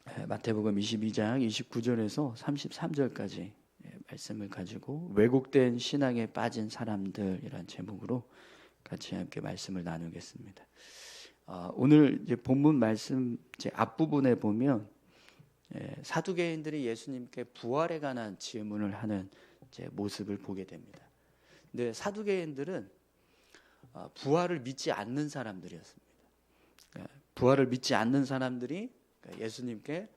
마태복음 22장 29절에서 33절까지 말씀을 가지고 왜곡된 신앙에 빠진 사람들이란 제목으로 같이 함께 말씀을 나누겠습니다. 오늘 이제 본문 말씀 이제 앞부분에 보면 사두개인들이 예수님께 부활에 관한 질문을 하는 이제 모습을 보게 됩니다. 근데 사두개인들은 부활을 믿지 않는 사람들이었습니다. 부활을 믿지 않는 사람들이 예수님께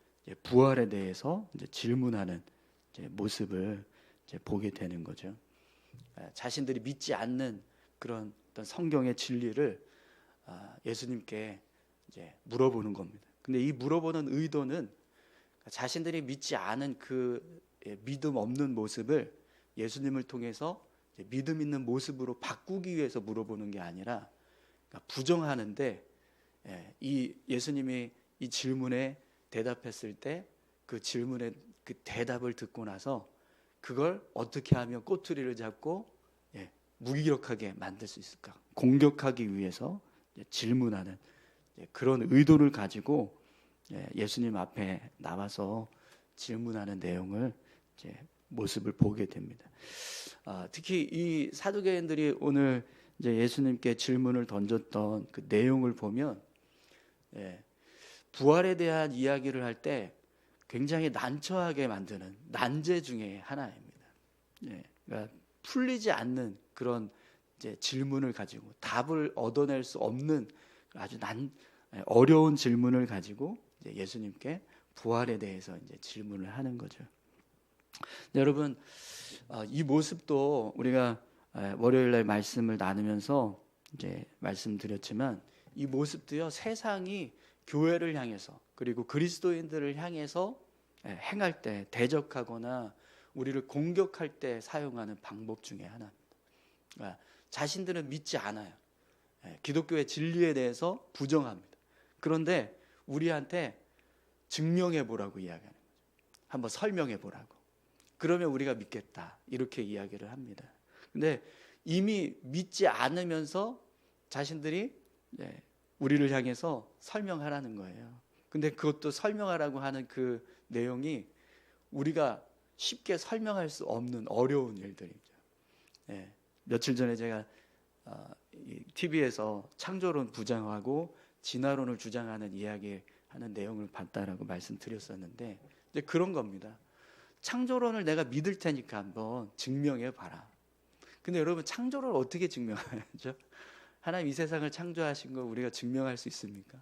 부활에 대해서 이제 질문하는 이제 모습을 이제 보게 되는 거죠. 자신들이 믿지 않는 그런 어떤 성경의 진리를 예수님께 이제 물어보는 겁니다. 근데 이 물어보는 의도는 자신들이 믿지 않은 그 믿음 없는 모습을 예수님을 통해서 믿음 있는 모습으로 바꾸기 위해서 물어보는 게 아니라 부정하는데, 이 예수님이 이 질문에 대답했을 때 그 질문의 그 대답을 듣고 나서 그걸 어떻게 하면 꼬투리를 잡고 무기력하게 만들 수 있을까, 공격하기 위해서 질문하는 그런 의도를 가지고 예수님 앞에 나와서 질문하는 내용을 모습을 보게 됩니다. 특히 이 사두개인들이 오늘 이제 예수님께 질문을 던졌던 그 내용을 보면 부활에 대한 이야기를 할 때 굉장히 난처하게 만드는 난제 중에 하나입니다. 그러니까 풀리지 않는 그런 이제 질문을 가지고 답을 얻어낼 수 없는 아주 어려운 질문을 가지고 이제 예수님께 부활에 대해서 이제 질문을 하는 거죠. 여러분, 이 모습도 우리가 월요일 날 말씀을 나누면서 이제 말씀드렸지만 이 모습도요, 세상이 교회를 향해서 그리고 그리스도인들을 향해서 행할 때, 대적하거나 우리를 공격할 때 사용하는 방법 중에 하나입니다. 자신들은 믿지 않아요. 기독교의 진리에 대해서 부정합니다. 그런데 우리한테 증명해 보라고 이야기하는 거죠. 한번 설명해 보라고. 그러면 우리가 믿겠다, 이렇게 이야기를 합니다. 근데 이미 믿지 않으면서 자신들이 우리를 향해서 설명하라는 거예요. 근데 그것도 설명하라고 하는 그 내용이 우리가 쉽게 설명할 수 없는 어려운 일들이죠. 며칠 전에 제가 TV에서 창조론 부정하고 진화론을 주장하는 이야기하는 내용을 봤다라고 말씀드렸었는데, 이제 그런 겁니다. 창조론을 내가 믿을 테니까 한번 증명해 봐라. 근데 여러분, 창조론을 어떻게 증명하죠? 하나님 이 세상을 창조하신 걸 우리가 증명할 수 있습니까?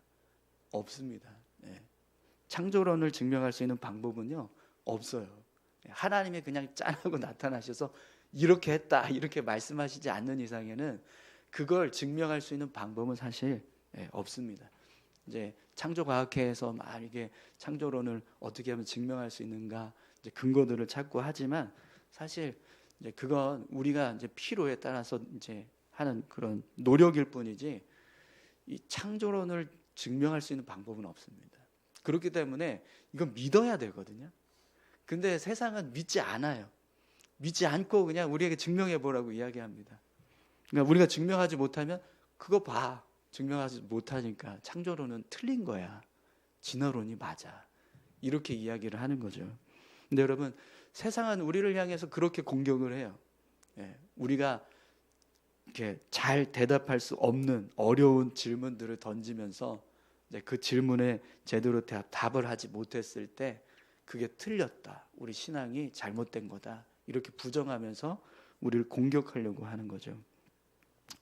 없습니다. 창조론을 증명할 수 있는 방법은요, 없어요. 하나님이 그냥 짠하고 나타나셔서 이렇게 했다, 이렇게 말씀하시지 않는 이상에는 그걸 증명할 수 있는 방법은 사실 없습니다. 이제 창조과학회에서 막 이게 창조론을 어떻게 하면 증명할 수 있는가 이제 근거들을 찾고 하지만, 사실 이제 그건 우리가 이제 필요에 따라서 이제 하는 그런 노력일 뿐이지 이 창조론을 증명할 수 있는 방법은 없습니다. 그렇기 때문에 이건 믿어야 되거든요. 근데 세상은 믿지 않아요. 믿지 않고 그냥 우리에게 증명해 보라고 이야기합니다. 그러니까 우리가 증명하지 못하면 그거 봐, 증명하지 못하니까 창조론은 틀린 거야, 진화론이 맞아, 이렇게 이야기를 하는 거죠. 근데 여러분, 세상은 우리를 향해서 그렇게 공격을 해요. 우리가 이렇게 잘 대답할 수 없는 어려운 질문들을 던지면서 그 질문에 제대로 답을 하지 못했을 때 그게 틀렸다, 우리 신앙이 잘못된 거다, 이렇게 부정하면서 우리를 공격하려고 하는 거죠.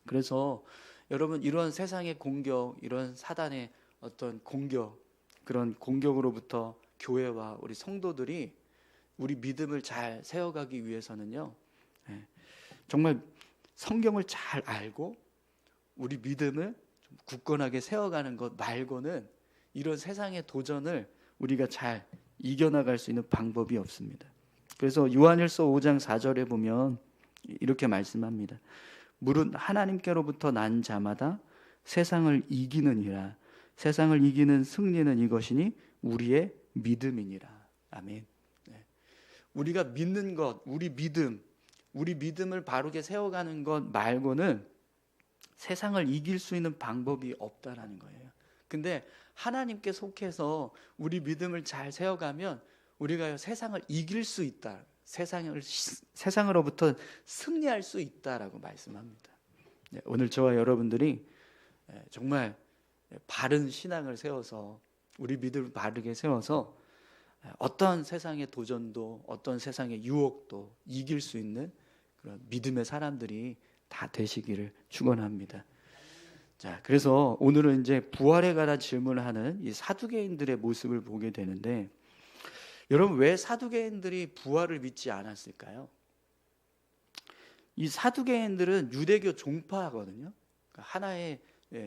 그래서 여러분, 이런 세상의 공격, 이런 사단의 어떤 공격, 그런 공격으로부터 교회와 우리 성도들이 우리 믿음을 잘 세워가기 위해서는요, 정말 성경을 잘 알고 우리 믿음을 좀 굳건하게 세워가는 것 말고는 이런 세상의 도전을 우리가 잘 이겨나갈 수 있는 방법이 없습니다. 그래서 요한일서 5장 4절에 보면 이렇게 말씀합니다. 물은 하나님께로부터 난 자마다 세상을 이기느니라. 세상을 이기는 승리는 이것이니 우리의 믿음이니라. 아멘. 우리가 믿는 것, 우리 믿음을 바르게 세워가는 것 말고는 세상을 이길 수 있는 방법이 없다라는 거예요. 근데 하나님께 속해서 우리 믿음을 잘 세워가면 우리가 세상을 이길 수 있다. 세상으로부터 승리할 수 있다라고 말씀합니다. 오늘 저와 여러분들이 정말 바른 신앙을 세워서 우리 믿음을 바르게 세워서 어떤 세상의 도전도 어떤 세상의 유혹도 이길 수 있는 그런 믿음의 사람들이 다 되시기를 축원합니다. 자, 그래서 오늘은 이제 부활에 관한 질문을 하는 이 사두개인들의 모습을 보게 되는데, 여러분 왜 사두개인들이 부활을 믿지 않았을까요? 이 사두개인들은 유대교 종파거든요. 그러니까 하나의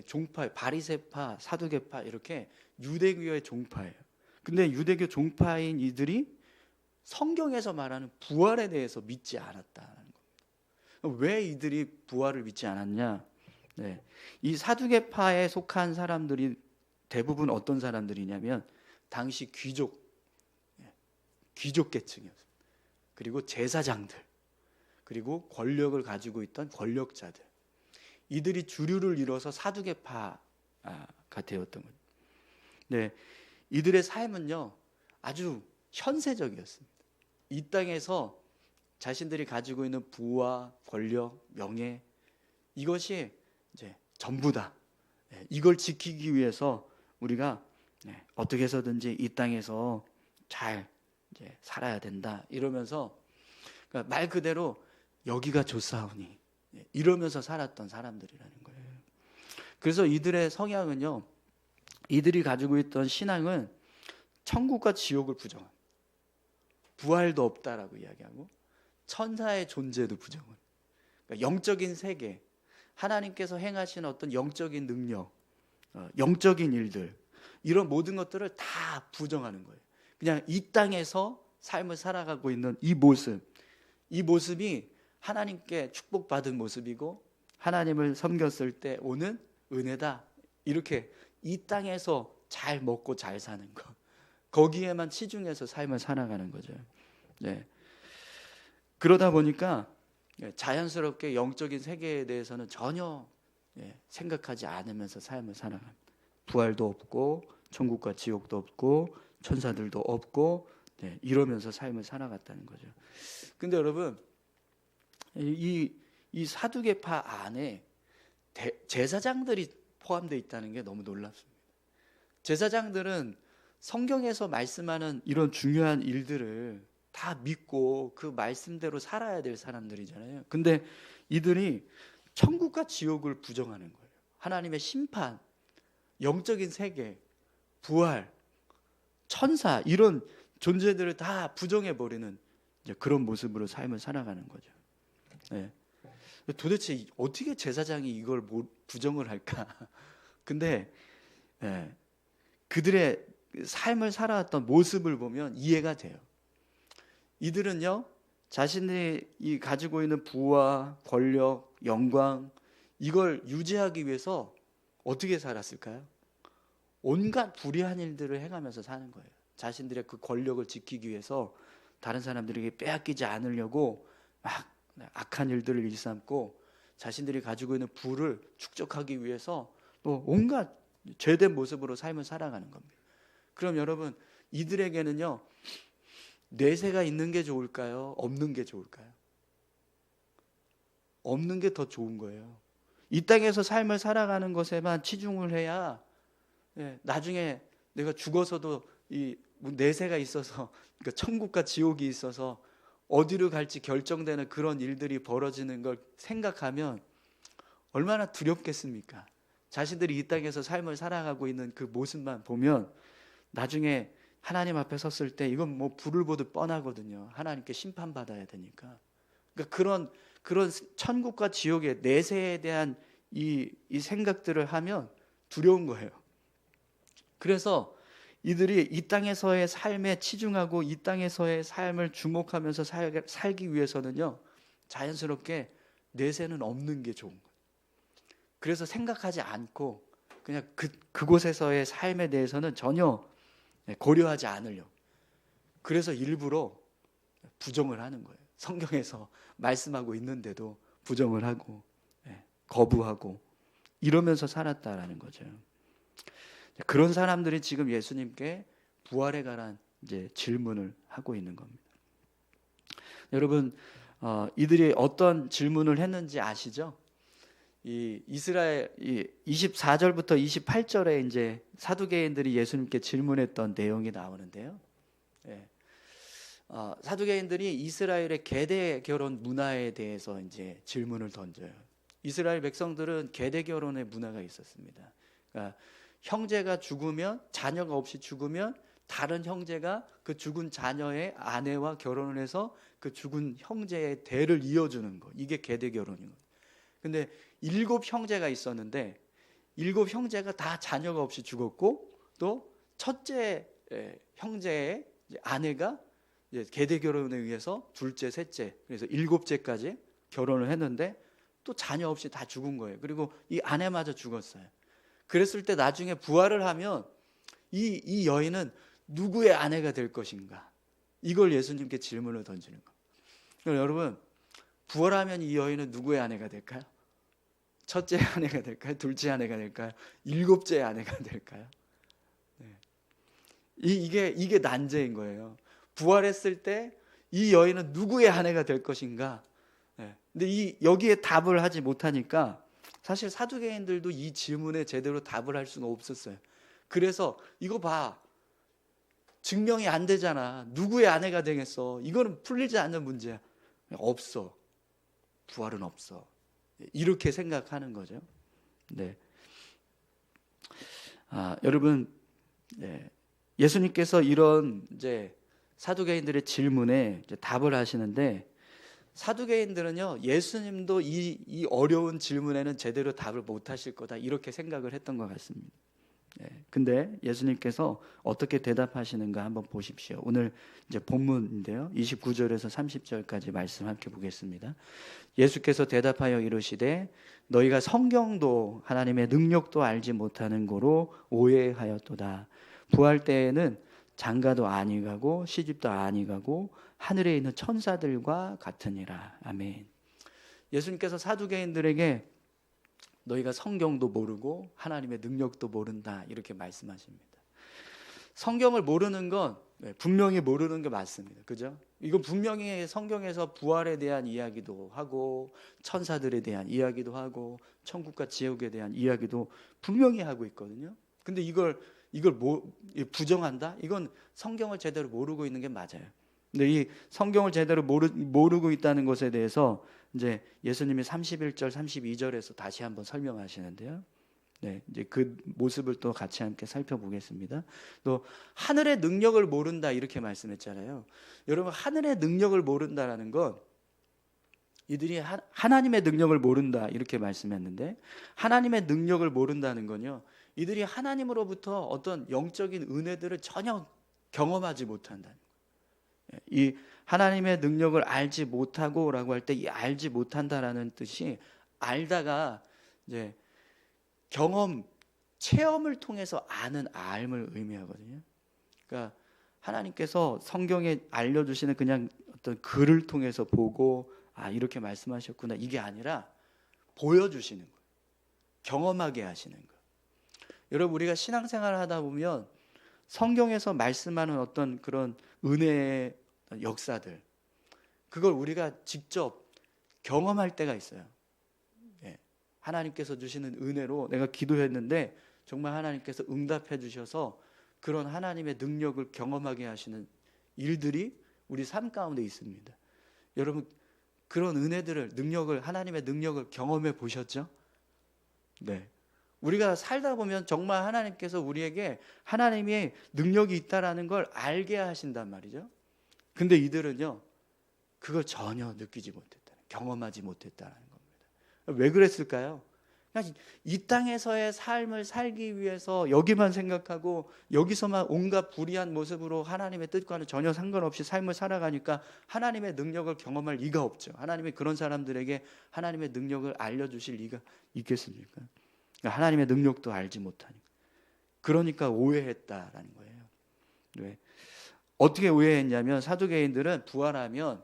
종파, 바리새파, 사두개파 이렇게 유대교의 종파예요. 근데 유대교 종파인 이들이 성경에서 말하는 부활에 대해서 믿지 않았다는 겁니다. 왜 이들이 부활을 믿지 않았냐? 이 사두개파에 속한 사람들이 대부분 어떤 사람들이냐면 당시 귀족 계층이었습니다. 그리고 제사장들, 그리고 권력을 가지고 있던 권력자들, 이들이 주류를 이뤄서 사두개파가 되었던 거예요. 이들의 삶은요 아주 현세적이었습니다. 이 땅에서 자신들이 가지고 있는 부와 권력, 명예, 이것이 이제 전부다. 이걸 지키기 위해서 우리가 어떻게 해서든지 이 땅에서 잘 이제 살아야 된다. 이러면서 그러니까 말 그대로 여기가 좋사오니 이러면서 살았던 사람들이라는 거예요. 그래서 이들의 성향은요, 이들이 가지고 있던 신앙은 천국과 지옥을 부정합니다. 부활도 없다라고 이야기하고 천사의 존재도 부정을. 그러니까 영적인 세계, 하나님께서 행하신 어떤 영적인 능력, 영적인 일들, 이런 모든 것들을 다 부정하는 거예요. 그냥 이 땅에서 삶을 살아가고 있는 이 모습이 하나님께 축복받은 모습이고 하나님을 섬겼을 때 오는 은혜다. 이렇게 이 땅에서 잘 먹고 잘 사는 것, 거기에만 치중해서 삶을 살아가는 거죠. 그러다 보니까 자연스럽게 영적인 세계에 대해서는 전혀 생각하지 않으면서 삶을 살아갑니다. 부활도 없고 천국과 지옥도 없고 천사들도 없고 이러면서 삶을 살아갔다는 거죠. 근데 여러분, 이 사두개파 안에 제사장들이 포함되어 있다는 게 너무 놀랍습니다. 제사장들은 성경에서 말씀하는 이런 중요한 일들을 다 믿고 그 말씀대로 살아야 될 사람들이잖아요. 근데 이들이 천국과 지옥을 부정하는 거예요. 하나님의 심판, 영적인 세계, 부활, 천사, 이런 존재들을 다 부정해버리는 그런 모습으로 삶을 살아가는 거죠. 도대체 어떻게 제사장이 이걸 부정을 할까? 근데 그들의 삶을 살아왔던 모습을 보면 이해가 돼요. 이들은요, 자신이 가지고 있는 부와 권력, 영광, 이걸 유지하기 위해서 어떻게 살았을까요? 온갖 불의한 일들을 행하면서 사는 거예요. 자신들의 그 권력을 지키기 위해서 다른 사람들에게 빼앗기지 않으려고 막 악한 일들을 일삼고 자신들이 가지고 있는 부를 축적하기 위해서 또 온갖 죄된 모습으로 삶을 살아가는 겁니다. 그럼 여러분, 이들에게는요, 내세가 있는 게 좋을까요? 없는 게 좋을까요? 없는 게 더 좋은 거예요. 이 땅에서 삶을 살아가는 것에만 치중을 해야 나중에 내가 죽어서도 이 내세가 있어서, 그러니까 천국과 지옥이 있어서 어디로 갈지 결정되는 그런 일들이 벌어지는 걸 생각하면 얼마나 두렵겠습니까? 자신들이 이 땅에서 삶을 살아가고 있는 그 모습만 보면 나중에 하나님 앞에 섰을 때 이건 뭐 불을 보듯 뻔하거든요. 하나님께 심판받아야 되니까. 그러니까 그런 천국과 지옥의 내세에 대한 이 생각들을 하면 두려운 거예요. 그래서 이들이 이 땅에서의 삶에 치중하고 이 땅에서의 삶을 주목하면서 살기 위해서는요, 자연스럽게 내세는 없는 게 좋은 거예요. 그래서 생각하지 않고 그냥 그곳에서의 삶에 대해서는 전혀 고려하지 않으려고. 그래서 일부러 부정을 하는 거예요. 성경에서 말씀하고 있는데도 부정을 하고 거부하고 이러면서 살았다라는 거죠. 그런 사람들이 지금 예수님께 부활에 관한 이제 질문을 하고 있는 겁니다. 여러분, 이들이 어떤 질문을 했는지 아시죠? 이 이스라엘 24절부터 28절에 이제 사두개인들이 예수님께 질문했던 내용이 나오는데요. 예. 사두개인들이 이스라엘의 계대 결혼 문화에 대해서 이제 질문을 던져요. 이스라엘 백성들은 계대 결혼의 문화가 있었습니다. 그러니까 형제가 죽으면, 자녀가 없이 죽으면 다른 형제가 그 죽은 자녀의 아내와 결혼을 해서 그 죽은 형제의 대를 이어주는 거, 이게 계대 결혼인 거예요. 근데 7 형제가 있었는데 7 형제가 다 자녀가 없이 죽었고, 또 첫째 형제의 아내가 계대 결혼에 의해서 둘째, 셋째, 그래서 7째까지 결혼을 했는데 또 자녀 없이 다 죽은 거예요. 그리고 이 아내마저 죽었어요. 그랬을 때 나중에 부활을 하면 이 여인은 누구의 아내가 될 것인가? 이걸 예수님께 질문을 던지는 거예요. 그럼 여러분, 부활하면 이 여인은 누구의 아내가 될까요? 첫째 아내가 될까요? 둘째 아내가 될까요? 7째 아내가 될까요? 네. 이게 난제인 거예요. 부활했을 때 이 여인은 누구의 아내가 될 것인가? 네. 근데 여기에 답을 하지 못하니까 사실 사두개인들도 이 질문에 제대로 답을 할 수가 없었어요. 그래서 이거 봐, 증명이 안 되잖아. 누구의 아내가 되겠어? 이거는 풀리지 않는 문제야. 없어. 부활은 없어. 이렇게 생각하는 거죠. 네. 여러분, 네. 예수님께서 이런 이제 사두개인들의 질문에 이제 답을 하시는데, 사두개인들은요, 예수님도 이 어려운 질문에는 제대로 답을 못 하실 거다, 이렇게 생각을 했던 것 같습니다. 네. 근데 예수님께서 어떻게 대답하시는가 한번 보십시오. 오늘 이제 본문인데요. 29절에서 30절까지 말씀 함께 보겠습니다. 예수께서 대답하여 이르시되 너희가 성경도 하나님의 능력도 알지 못하는 고로 오해하였도다. 부활 때에는 장가도 아니 가고 시집도 아니 가고 하늘에 있는 천사들과 같으니라. 아멘. 예수님께서 사두개인들에게 너희가 성경도 모르고 하나님의 능력도 모른다, 이렇게 말씀하십니다. 성경을 모르는 건 분명히 모르는 게 맞습니다. 그죠? 이건 분명히 성경에서 부활에 대한 이야기도 하고 천사들에 대한 이야기도 하고 천국과 지옥에 대한 이야기도 분명히 하고 있거든요. 근데 이걸 부정한다? 이건 성경을 제대로 모르고 있는 게 맞아요. 근데 이 성경을 제대로 모르고 있다는 것에 대해서 이제 예수님이 31절, 32절에서 다시 한번 설명하시는데요. 네, 이제 그 모습을 또 같이 함께 살펴보겠습니다. 또 하늘의 능력을 모른다, 이렇게 말씀했잖아요. 여러분, 하늘의 능력을 모른다라는 건 이들이 하나님의 능력을 모른다, 이렇게 말씀했는데, 하나님의 능력을 모른다는 건요, 이들이 하나님으로부터 어떤 영적인 은혜들을 전혀 경험하지 못한다는 거예요. 이 하나님의 능력을 알지 못하고라고 할 때 이 알지 못한다라는 뜻이 알다가 이제 체험을 통해서 아는 알을 의미하거든요. 그러니까 하나님께서 성경에 알려주시는 그냥 어떤 글을 통해서 보고 이렇게 말씀하셨구나, 이게 아니라 보여주시는 거예요. 경험하게 하시는 거예요. 여러분, 우리가 신앙생활을 하다 보면 성경에서 말씀하는 어떤 그런 은혜의 역사들, 그걸 우리가 직접 경험할 때가 있어요. 하나님께서 주시는 은혜로 내가 기도했는데 정말 하나님께서 응답해 주셔서 그런 하나님의 능력을 경험하게 하시는 일들이 우리 삶 가운데 있습니다. 여러분, 그런 은혜들을, 하나님의 능력을 경험해 보셨죠? 네. 우리가 살다 보면 정말 하나님께서 우리에게 하나님의 능력이 있다라는 걸 알게 하신단 말이죠. 근데 이들은요, 그걸 전혀 느끼지 못했다, 경험하지 못했다는 겁니다. 왜 그랬을까요? 그냥 이 땅에서의 삶을 살기 위해서 여기만 생각하고 여기서만 온갖 불의한 모습으로 하나님의 뜻과는 전혀 상관없이 삶을 살아가니까 하나님의 능력을 경험할 리가 없죠. 하나님이 그런 사람들에게 하나님의 능력을 알려주실 리가 있겠습니까? 하나님의 능력도 알지 못하니까. 그러니까 오해했다라는 거예요. 왜? 어떻게 오해했냐면, 사두개인들은 부활하면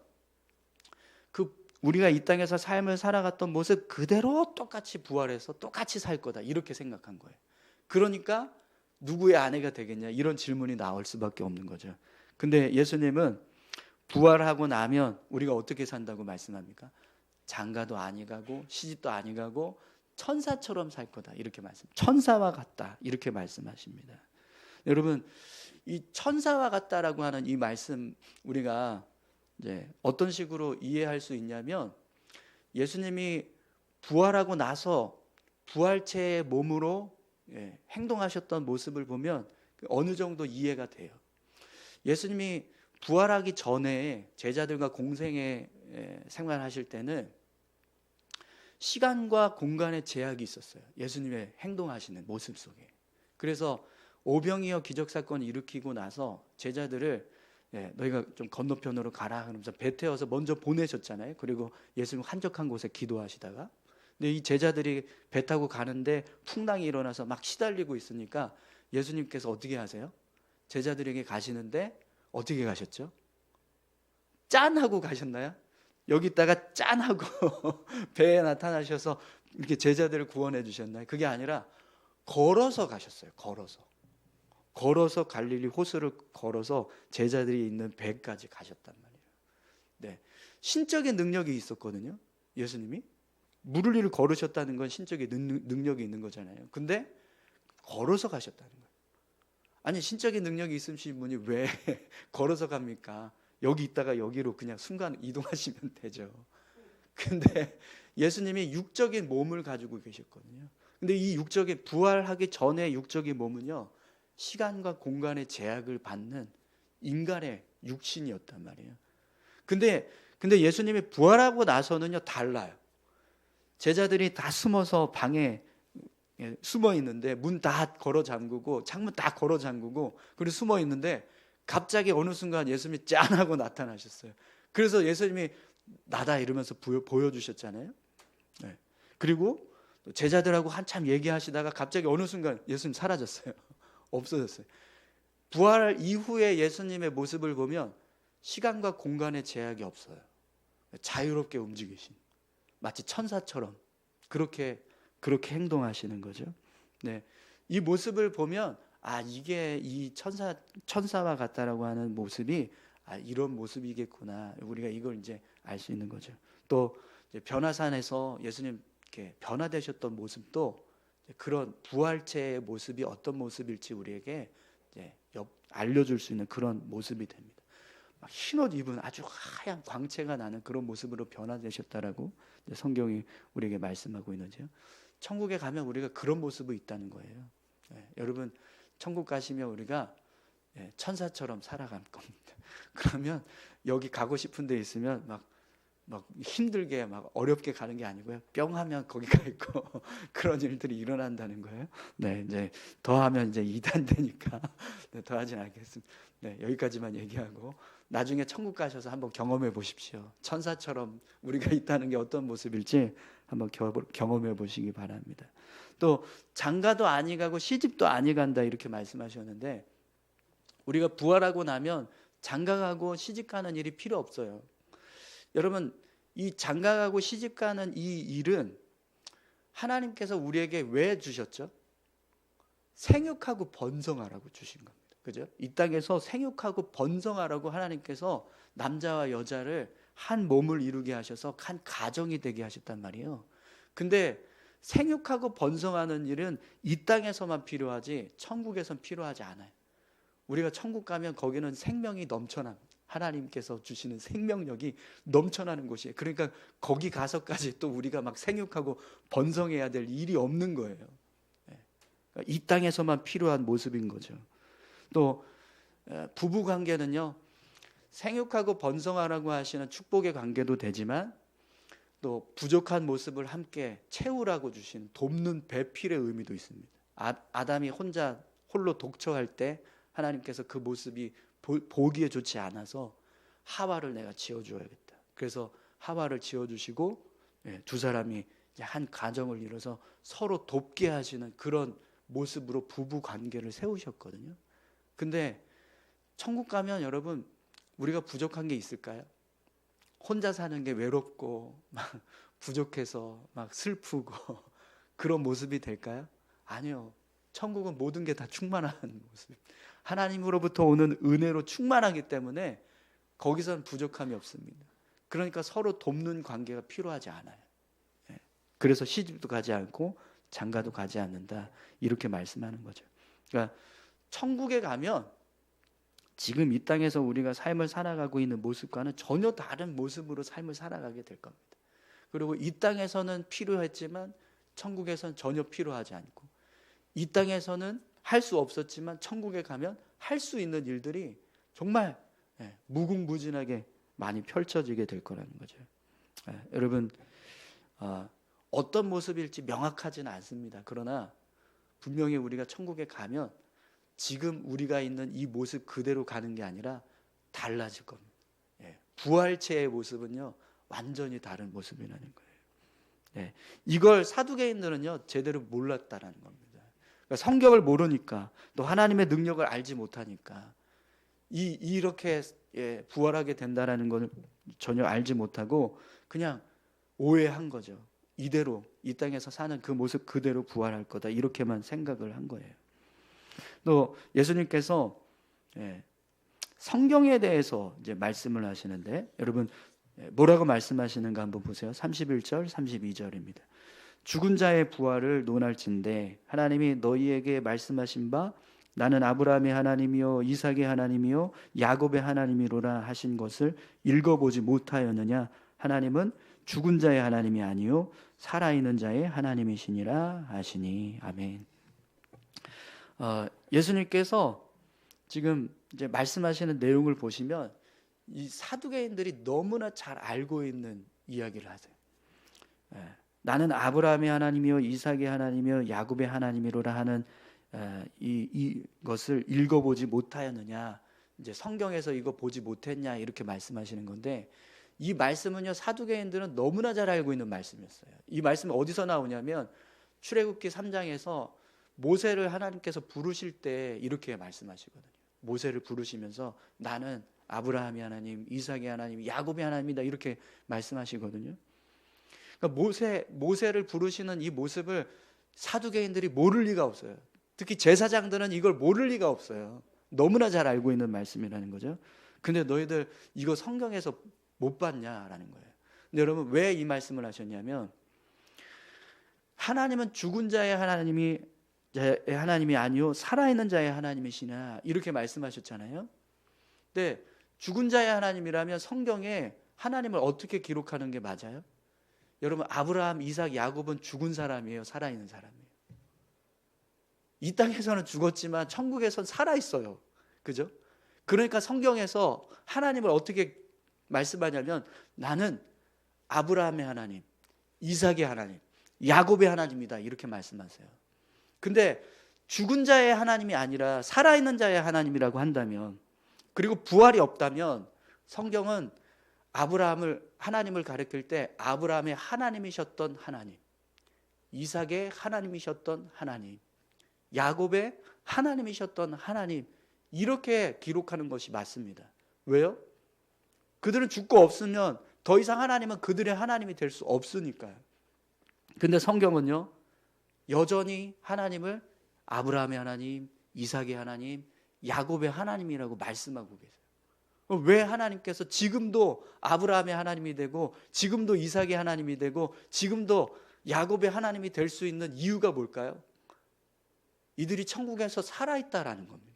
우리가 이 땅에서 삶을 살아갔던 모습 그대로 똑같이 부활해서 똑같이 살 거다, 이렇게 생각한 거예요. 그러니까 누구의 아내가 되겠냐 이런 질문이 나올 수밖에 없는 거죠. 근데 예수님은 부활하고 나면 우리가 어떻게 산다고 말씀합니까? 장가도 아니 가고 시집도 아니 가고 천사처럼 살 거다 이렇게 천사와 같다 이렇게 말씀하십니다. 여러분, 이 천사와 같다라고 하는 이 말씀 우리가 이제 어떤 식으로 이해할 수 있냐면, 예수님이 부활하고 나서 부활체의 몸으로 행동하셨던 모습을 보면 어느 정도 이해가 돼요. 예수님이 부활하기 전에 제자들과 공생애 생활하실 때는 시간과 공간의 제약이 있었어요. 예수님의 행동하시는 모습 속에. 그래서 오병이어 기적사건을 일으키고 나서 제자들을 너희가 좀 건너편으로 가라 그러면서 배 태워서 먼저 보내셨잖아요. 그리고 예수님 한적한 곳에 기도하시다가, 근데 이 제자들이 배 타고 가는데 풍랑이 일어나서 막 시달리고 있으니까 예수님께서 어떻게 하세요? 제자들에게 가시는데 어떻게 가셨죠? 짠 하고 가셨나요? 여기다가 짠 하고 배에 나타나셔서 이렇게 제자들을 구원해 주셨나요? 그게 아니라 걸어서 가셨어요. 걸어서 갈릴리 호수를 걸어서 제자들이 있는 배까지 가셨단 말이에요. 네, 신적인 능력이 있었거든요. 예수님이 물을 위를 걸으셨다는 건 신적인 능력이 있는 거잖아요. 근데 걸어서 가셨다는 거예요. 아니, 신적인 능력이 있으신 분이 왜 걸어서 갑니까? 여기 있다가 여기로 그냥 순간 이동하시면 되죠. 근데 예수님이 육적인 몸을 가지고 계셨거든요. 근데 이 육적인, 부활하기 전에 육적인 몸은요, 시간과 공간의 제약을 받는 인간의 육신이었단 말이에요. 근데 예수님이 부활하고 나서는요, 달라요. 제자들이 다 숨어서 방에 숨어 있는데 문 다 걸어 잠그고 창문 다 걸어 잠그고 그리고 숨어 있는데 갑자기 어느 순간 예수님이 짠하고 나타나셨어요. 그래서 예수님이 나다 이러면서 보여주셨잖아요. 네. 그리고 제자들하고 한참 얘기하시다가 갑자기 어느 순간 예수님 사라졌어요. 없어졌어요. 부활 이후에 예수님의 모습을 보면 시간과 공간의 제약이 없어요. 자유롭게 움직이신, 마치 천사처럼 그렇게 행동하시는 거죠. 네, 이 모습을 보면 이게 이 천사와 같다라고 하는 모습이 이런 모습이겠구나. 우리가 이걸 이제 알 수 있는 거죠. 또 이제 변화산에서 예수님 이렇게 변화되셨던 모습도 그런 부활체의 모습이 어떤 모습일지 우리에게 이제 알려줄 수 있는 그런 모습이 됩니다. 흰옷 입은 아주 하얀 광채가 나는 그런 모습으로 변화되셨다라고 성경이 우리에게 말씀하고 있는지요. 천국에 가면 우리가 그런 모습이 있다는 거예요. 여러분, 천국 가시면 우리가 천사처럼 살아갈 겁니다. 그러면 여기 가고 싶은 데 있으면 막 힘들게 막 어렵게 가는 게 아니고요. 뿅 하면 거기 가 있고 그런 일들이 일어난다는 거예요. 네, 이제 더하면 이제 2단 되니까 더 하진 않겠습니다. 네, 여기까지만 얘기하고 나중에 천국 가셔서 한번 경험해 보십시오. 천사처럼 우리가 있다는 게 어떤 모습일지 한번 경험해 보시기 바랍니다. 또 장가도 아니 가고 시집도 아니 간다 이렇게 말씀하셨는데, 우리가 부활하고 나면 장가가고 시집가는 일이 필요 없어요. 여러분, 이 장가가고 시집가는 이 일은 하나님께서 우리에게 왜 주셨죠? 생육하고 번성하라고 주신 겁니다. 그죠? 이 땅에서 생육하고 번성하라고 하나님께서 남자와 여자를 한 몸을 이루게 하셔서 한 가정이 되게 하셨단 말이에요. 근데 생육하고 번성하는 일은 이 땅에서만 필요하지 천국에선 필요하지 않아요. 우리가 천국 가면 거기는 생명이 넘쳐납니다. 하나님께서 주시는 생명력이 넘쳐나는 곳이에요. 그러니까 거기 가서까지 또 우리가 막 생육하고 번성해야 될 일이 없는 거예요. 이 땅에서만 필요한 모습인 거죠. 또 부부 관계는요, 생육하고 번성하라고 하시는 축복의 관계도 되지만 또 부족한 모습을 함께 채우라고 주신 돕는 배필의 의미도 있습니다. 아담이 홀로 독처할 때 하나님께서 그 모습이 보기에 좋지 않아서 하와를 내가 지어줘야겠다. 그래서 하와를 지어주시고 두 사람이 한 가정을 이뤄서 서로 돕게 하시는 그런 모습으로 부부 관계를 세우셨거든요. 근데 천국 가면 여러분, 우리가 부족한 게 있을까요? 혼자 사는 게 외롭고 막 부족해서 막 슬프고 그런 모습이 될까요? 아니요. 천국은 모든 게 다 충만한 모습. 하나님으로부터 오는 은혜로 충만하기 때문에 거기선 부족함이 없습니다. 그러니까 서로 돕는 관계가 필요하지 않아요. 그래서 시집도 가지 않고 장가도 가지 않는다, 이렇게 말씀하는 거죠. 그러니까 천국에 가면 지금 이 땅에서 우리가 삶을 살아가고 있는 모습과는 전혀 다른 모습으로 삶을 살아가게 될 겁니다. 그리고 이 땅에서는 필요했지만 천국에서는 전혀 필요하지 않고, 이 땅에서는 할 수 없었지만 천국에 가면 할 수 있는 일들이 정말 무궁무진하게 많이 펼쳐지게 될 거라는 거죠. 여러분, 어떤 모습일지 명확하지는 않습니다. 그러나 분명히 우리가 천국에 가면 지금 우리가 있는 이 모습 그대로 가는 게 아니라 달라질 겁니다. 부활체의 모습은요, 완전히 다른 모습이라는 거예요. 이걸 사두개인들은요, 제대로 몰랐다라는 겁니다. 그러니까 성경을 모르니까, 또 하나님의 능력을 알지 못하니까 이렇게 부활하게 된다라는 걸 전혀 알지 못하고 그냥 오해한 거죠. 이대로 이 땅에서 사는 그 모습 그대로 부활할 거다, 이렇게만 생각을 한 거예요. 또 예수님께서 성경에 대해서 이제 말씀을 하시는데, 여러분 뭐라고 말씀하시는가 한번 보세요. 31절 32절입니다. 죽은 자의 부활을 논할진대 하나님이 너희에게 말씀하신 바 나는 아브라함의 하나님이요 이삭의 하나님이요 야곱의 하나님이로라 하신 것을 읽어보지 못하였느냐. 하나님은 죽은 자의 하나님이 아니요 살아있는 자의 하나님이시니라 하시니. 아멘. 예수님께서 지금 이제 말씀하시는 내용을 보시면 이 사두개인들이 너무나 잘 알고 있는 이야기를 하세요. 나는 아브라함의 하나님이요 이삭의 하나님이요 야곱의 하나님이로라 하는 이것을 읽어보지 못하였느냐, 이제 성경에서 이거 보지 못했냐, 이렇게 말씀하시는 건데, 이 말씀은요 사두개인들은 너무나 잘 알고 있는 말씀이었어요. 이 말씀이 어디서 나오냐면 출애굽기 3장에서 모세를 하나님께서 부르실 때 이렇게 말씀하시거든요. 모세를 부르시면서 나는 아브라함의 하나님, 이삭의 하나님, 야곱의 하나님이다, 이렇게 말씀하시거든요. 그러니까 모세를 부르시는 이 모습을 사두개인들이 모를 리가 없어요. 특히 제사장들은 이걸 모를 리가 없어요. 너무나 잘 알고 있는 말씀이라는 거죠. 근데 너희들 이거 성경에서 못 봤냐라는 거예요. 근데 여러분, 왜 이 말씀을 하셨냐면, 하나님은 죽은 자의 하나님이 아니요 살아있는 자의 하나님이시나, 이렇게 말씀하셨잖아요. 근데 죽은 자의 하나님이라면 성경에 하나님을 어떻게 기록하는 게 맞아요? 여러분, 아브라함, 이삭, 야곱은 죽은 사람이에요, 살아있는 사람이에요? 이 땅에서는 죽었지만 천국에서는 살아있어요. 그죠? 그러니까 성경에서 하나님을 어떻게 말씀하냐면 나는 아브라함의 하나님, 이삭의 하나님, 야곱의 하나님이다, 이렇게 말씀하세요. 근데 죽은 자의 하나님이 아니라 살아있는 자의 하나님이라고 한다면, 그리고 부활이 없다면 성경은 하나님을 가리킬 때 아브라함의 하나님이셨던 하나님, 이삭의 하나님이셨던 하나님, 야곱의 하나님이셨던 하나님, 이렇게 기록하는 것이 맞습니다. 왜요? 그들은 죽고 없으면 더 이상 하나님은 그들의 하나님이 될 수 없으니까요. 근데 성경은요 여전히 하나님을 아브라함의 하나님, 이삭의 하나님, 야곱의 하나님이라고 말씀하고 계세요. 왜 하나님께서 지금도 아브라함의 하나님이 되고 지금도 이삭의 하나님이 되고 지금도 야곱의 하나님이 될 수 있는 이유가 뭘까요? 이들이 천국에서 살아있다라는 겁니다.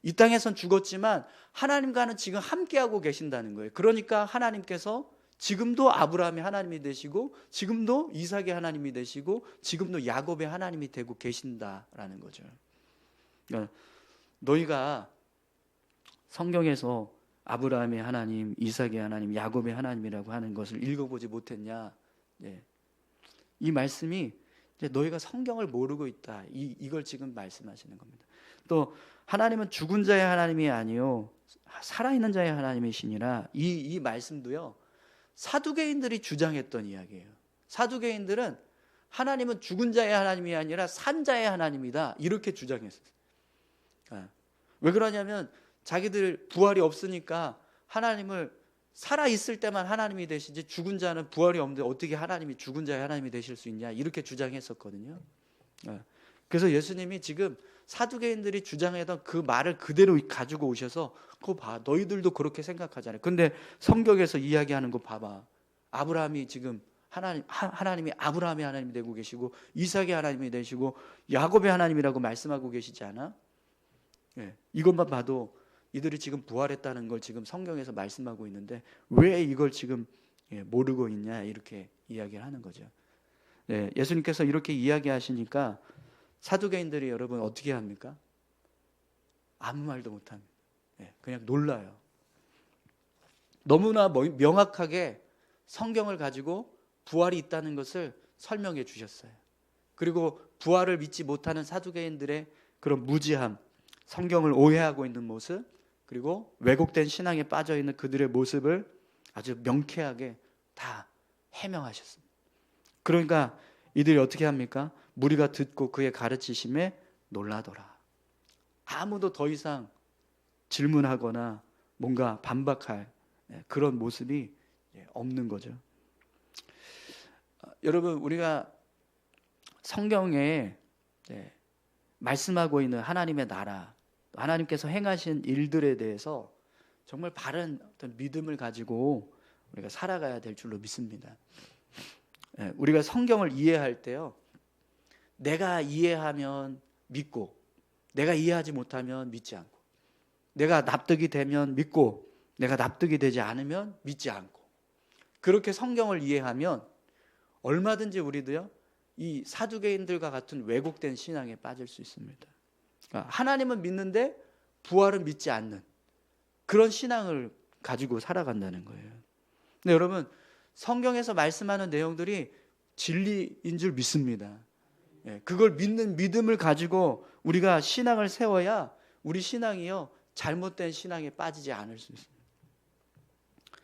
이 땅에선 죽었지만 하나님과는 지금 함께하고 계신다는 거예요. 그러니까 하나님께서 지금도 아브라함의 하나님이 되시고 지금도 이삭의 하나님이 되시고 지금도 야곱의 하나님이 되고 계신다라는 거죠. 그러니까 너희가 성경에서 아브라함의 하나님, 이삭의 하나님, 야곱의 하나님이라고 하는 것을 읽어보지 못했냐? 이 말씀이 이제 너희가 성경을 모르고 있다, 이걸 지금 말씀하시는 겁니다. 또 하나님은 죽은 자의 하나님이 아니요 살아있는 자의 하나님이시니라, 이 말씀도요 사두개인들이 주장했던 이야기예요. 사두개인들은 하나님은 죽은 자의 하나님이 아니라 산 자의 하나님이다, 이렇게 주장했어요. 왜 그러냐면 자기들 부활이 없으니까 하나님을 살아있을 때만 하나님이 되시지 죽은 자는 부활이 없는데 어떻게 하나님이 죽은 자의 하나님이 되실 수 있냐, 이렇게 주장했었거든요. 그래서 예수님이 지금 사두개인들이 주장하던 그 말을 그대로 가지고 오셔서 그거 봐, 너희들도 그렇게 생각하잖아요. 근데 성경에서 이야기하는 거 봐봐. 아브라함이 지금 하나님이 아브라함의 하나님이 되고 계시고 이삭의 하나님이 되시고 야곱의 하나님이라고 말씀하고 계시지 않아? 예, 이것만 봐도 이들이 지금 부활했다는 걸 지금 성경에서 말씀하고 있는데 왜 이걸 지금 모르고 있냐 이렇게 이야기를 하는 거죠. 예, 예수님께서 이렇게 이야기하시니까 사두개인들이 여러분 어떻게 합니까? 아무 말도 못합니다. 예, 그냥 놀라요. 너무나 명확하게 성경을 가지고 부활이 있다는 것을 설명해 주셨어요. 그리고 부활을 믿지 못하는 사두개인들의 그런 무지함, 성경을 오해하고 있는 모습, 그리고 왜곡된 신앙에 빠져 있는 그들의 모습을 아주 명쾌하게 다 해명하셨습니다. 그러니까 이들이 어떻게 합니까? 무리가 듣고 그의 가르치심에 놀라더라. 아무도 더 이상 질문하거나 뭔가 반박할 그런 모습이 없는 거죠. 여러분, 우리가 성경에 말씀하고 있는 하나님의 나라, 하나님께서 행하신 일들에 대해서 정말 바른 어떤 믿음을 가지고 우리가 살아가야 될 줄로 믿습니다. 우리가 성경을 이해할 때요, 내가 이해하면 믿고 내가 이해하지 못하면 믿지 않고, 내가 납득이 되면 믿고 내가 납득이 되지 않으면 믿지 않고, 그렇게 성경을 이해하면 얼마든지 우리도요 이 사두개인들과 같은 왜곡된 신앙에 빠질 수 있습니다. 하나님은 믿는데 부활은 믿지 않는 그런 신앙을 가지고 살아간다는 거예요. 근데 여러분, 성경에서 말씀하는 내용들이 진리인 줄 믿습니다. 그걸 믿는 믿음을 가지고 우리가 신앙을 세워야 우리 신앙이요 잘못된 신앙에 빠지지 않을 수 있습니다.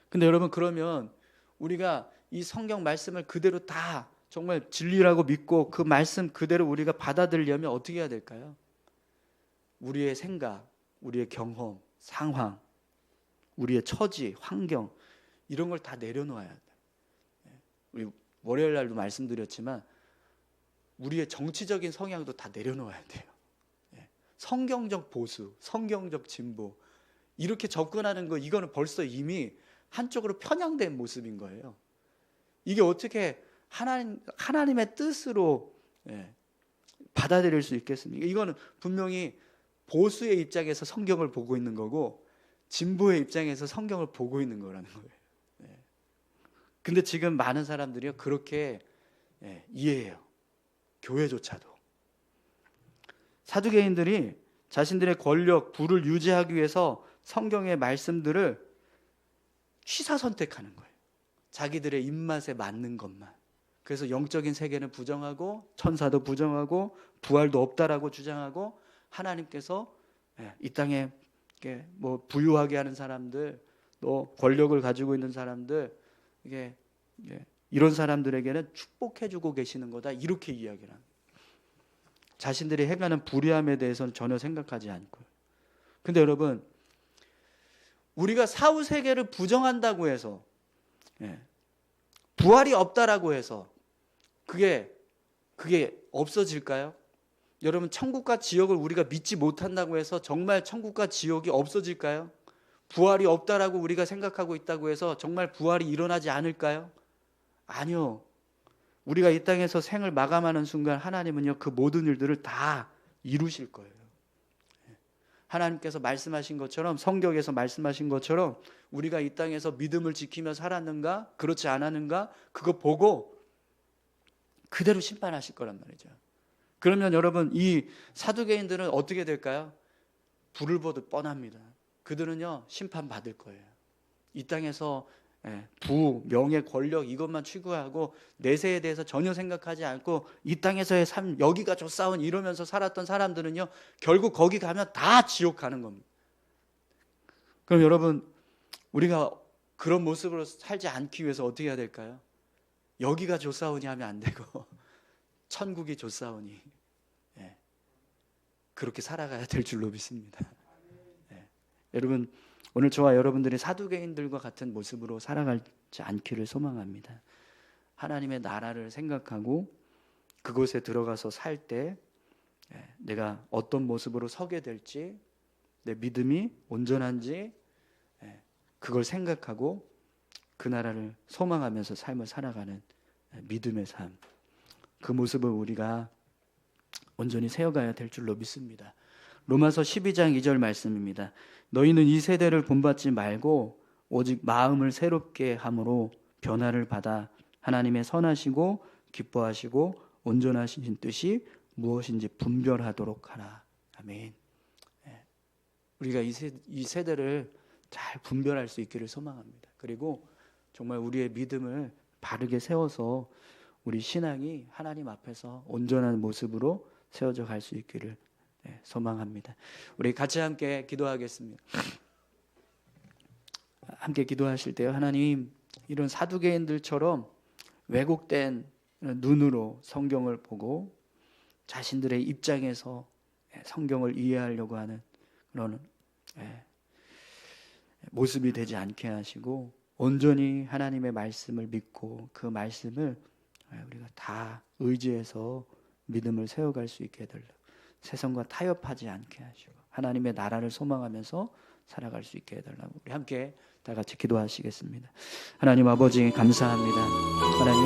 근데 여러분, 그러면 우리가 이 성경 말씀을 그대로 다 정말 진리라고 믿고 그 말씀 그대로 우리가 받아들이려면 어떻게 해야 될까요? 우리의 생각, 우리의 경험, 상황, 우리의 처지, 환경 이런 걸 다 내려놓아야 돼요. 우리 월요일 날도 말씀드렸지만 우리의 정치적인 성향도 다 내려놓아야 돼요. 성경적 보수, 성경적 진보 이렇게 접근하는 거, 이거는 벌써 이미 한쪽으로 편향된 모습인 거예요. 이게 어떻게 하나님의 뜻으로 받아들일 수 있겠습니까? 이거는 분명히 보수의 입장에서 성경을 보고 있는 거고 진보의 입장에서 성경을 보고 있는 거라는 거예요. 근데 지금 많은 사람들이요 그렇게 이해해요. 교회조차도. 사두개인들이 자신들의 권력, 부를 유지하기 위해서 성경의 말씀들을 취사 선택하는 거예요. 자기들의 입맛에 맞는 것만. 그래서 영적인 세계는 부정하고 천사도 부정하고 부활도 없다라고 주장하고, 하나님께서 이 땅에 뭐 부유하게 하는 사람들, 또 권력을 가지고 있는 사람들, 이게 이런 사람들에게는 축복해주고 계시는 거다 이렇게 이야기를 합니다. 자신들이 행하는 불의함에 대해서는 전혀 생각하지 않고요. 근데 여러분, 우리가 사후 세계를 부정한다고 해서 부활이 없다라고 해서 그게 없어질까요? 여러분, 천국과 지옥을 우리가 믿지 못한다고 해서 정말 천국과 지옥이 없어질까요? 부활이 없다라고 우리가 생각하고 있다고 해서 정말 부활이 일어나지 않을까요? 아니요. 우리가 이 땅에서 생을 마감하는 순간 하나님은요 그 모든 일들을 다 이루실 거예요. 하나님께서 말씀하신 것처럼, 성경에서 말씀하신 것처럼 우리가 이 땅에서 믿음을 지키며 살았는가 그렇지 않았는가 그거 보고 그대로 심판하실 거란 말이죠. 그러면 여러분, 이 사두개인들은 어떻게 될까요? 불을 보듯 뻔합니다. 그들은요 심판받을 거예요. 이 땅에서 부, 명예, 권력 이것만 추구하고 내세에 대해서 전혀 생각하지 않고 이 땅에서의 삶, 여기가 좋사온 이러면서 살았던 사람들은요 결국 거기 가면 다 지옥 가는 겁니다. 그럼 여러분, 우리가 그런 모습으로 살지 않기 위해서 어떻게 해야 될까요? 여기가 좋사오니 하면 안 되고 천국이 좋사오니 그렇게 살아가야 될 줄로 믿습니다. 여러분, 오늘 저와 여러분들이 사두개인들과 같은 모습으로 살아가지 않기를 소망합니다. 하나님의 나라를 생각하고 그곳에 들어가서 살 때 내가 어떤 모습으로 서게 될지, 내 믿음이 온전한지 그걸 생각하고 그 나라를 소망하면서 삶을 살아가는 믿음의 삶, 그 모습을 우리가 온전히 세워가야 될 줄로 믿습니다. 로마서 12장 2절 말씀입니다. 너희는 이 세대를 본받지 말고 오직 마음을 새롭게 함으로 변화를 받아 하나님의 선하시고 기뻐하시고 온전하신 뜻이 무엇인지 분별하도록 하라. 아멘. 우리가 이 세대를 잘 분별할 수 있기를 소망합니다. 그리고 정말 우리의 믿음을 바르게 세워서 우리 신앙이 하나님 앞에서 온전한 모습으로 세워져 갈 수 있기를 소망합니다. 우리 같이 함께 기도하겠습니다. 함께 기도하실 때요, 하나님, 이런 사두개인들처럼 왜곡된 눈으로 성경을 보고 자신들의 입장에서 성경을 이해하려고 하는 그런 모습이 되지 않게 하시고 온전히 하나님의 말씀을 믿고 그 말씀을 우리가 다 의지해서 믿음을 세워갈 수 있게 해달라고, 세상과 타협하지 않게 하시고 하나님의 나라를 소망하면서 살아갈 수 있게 해달라고 우리 함께 다 같이 기도하시겠습니다. 하나님 아버지 감사합니다. 하나님,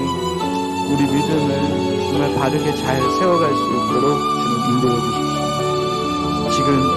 우리 믿음을 정말 바르게 잘 세워갈 수 있도록 주님 인도해 주십시오. 지금